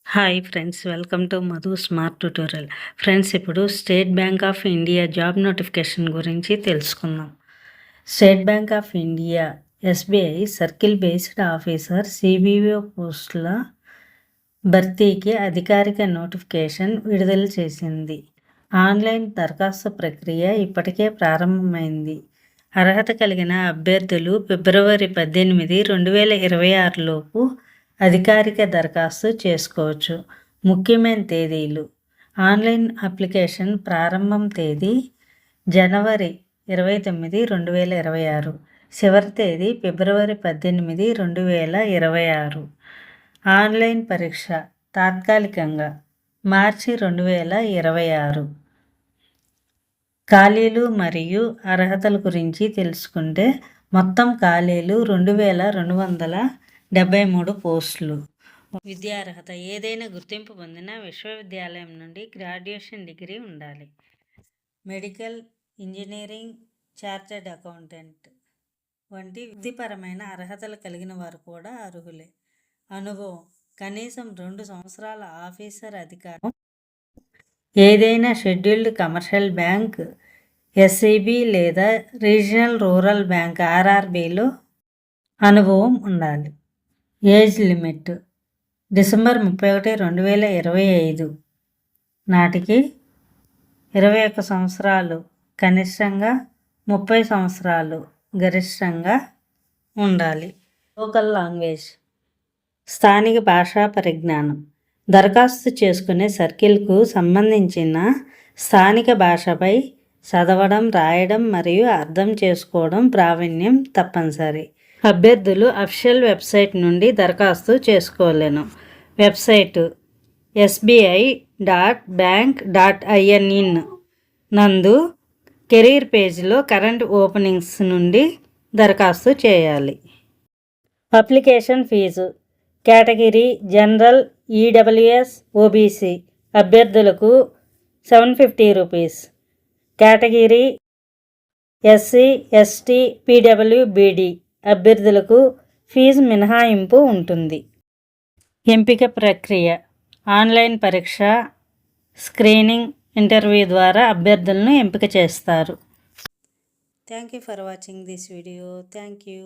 Hi friends, welcome to Madhu smart tutorial. Friends, ఇప్పుడు State Bank of India job notification గురించి తెలుసుకుందాం. State Bank of India SBI circle based officer CBO పోస్టుల భర్తీకి అధికారిక notification విడుదల చేసింది. ఆన్లైన్ దరఖాస్తు ప్రక్రియ ఇప్పటికే ప్రారంభమైంది. అర్హత కలిగిన అభ్యర్థులు ఫిబ్రవరి 18, 2026 లోపు అధికారిక దరఖాస్తు చేసుకోవచ్చు. ముఖ్యమైన తేదీలు: ఆన్లైన్ అప్లికేషన్ ప్రారంభం తేదీ జనవరి 29, 2026. చివరి తేదీ ఫిబ్రవరి 18, 2026. ఆన్లైన్ పరీక్ష తాత్కాలికంగా మార్చి 2026. ఖాళీలు మరియు అర్హతల గురించి తెలుసుకుంటే మొత్తం ఖాళీలు 2273 పోస్టులు. విద్యార్హత ఏదైనా గుర్తింపు పొందిన విశ్వవిద్యాలయం నుండి గ్రాడ్యుయేషన్ డిగ్రీ ఉండాలి. మెడికల్, ఇంజనీరింగ్, చార్టర్డ్ అకౌంటెంట్ వంటి వృత్తిపరమైన అర్హతలు కలిగిన వారు కూడా అర్హులే. అనుభవం కనీసం 2 సంవత్సరాల ఆఫీసర్ అధికారం ఏదైనా షెడ్యూల్డ్ కమర్షియల్ బ్యాంక్, ఎస్ఈబి లేదా రీజనల్ రూరల్ బ్యాంక్ ఆర్ఆర్బిలో అనుభవం ఉండాలి. ఏజ్ లిమిట్ డిసెంబర్ 31, 2025 నాటికి 21 సంవత్సరాలు కనిష్టంగా, 30 సంవత్సరాలు గరిష్టంగా ఉండాలి. లోకల్ లాంగ్వేజ్ స్థానిక భాషా పరిజ్ఞానం దరఖాస్తు చేసుకునే సర్కిల్కు సంబంధించిన స్థానిక భాషపై చదవడం, రాయడం మరియు అర్థం చేసుకోవడం ప్రావీణ్యం తప్పనిసరి. అభ్యర్థులు అఫీషియల్ వెబ్సైట్ నుండి దరఖాస్తు చేసుకోలేను. వెబ్సైటు sbi.bank.in నందు కెరీర్ పేజ్లో కరెంట్ ఓపెనింగ్స్ నుండి దరఖాస్తు చేయాలి. Application fees category general, EWS, OBC అభ్యర్థులకు ₹750. కేటగిరీ ఎస్సీ, ఎస్టీ, పీడబ్ల్యూబీడీ అభ్యర్థులకు ఫీజు మినహాయింపు ఉంటుంది. ఎంపిక ప్రక్రియ ఆన్లైన్ పరీక్ష, స్క్రీనింగ్, ఇంటర్వ్యూ ద్వారా అభ్యర్థులను ఎంపిక చేస్తారు. Thank you for watching this video. Thank you.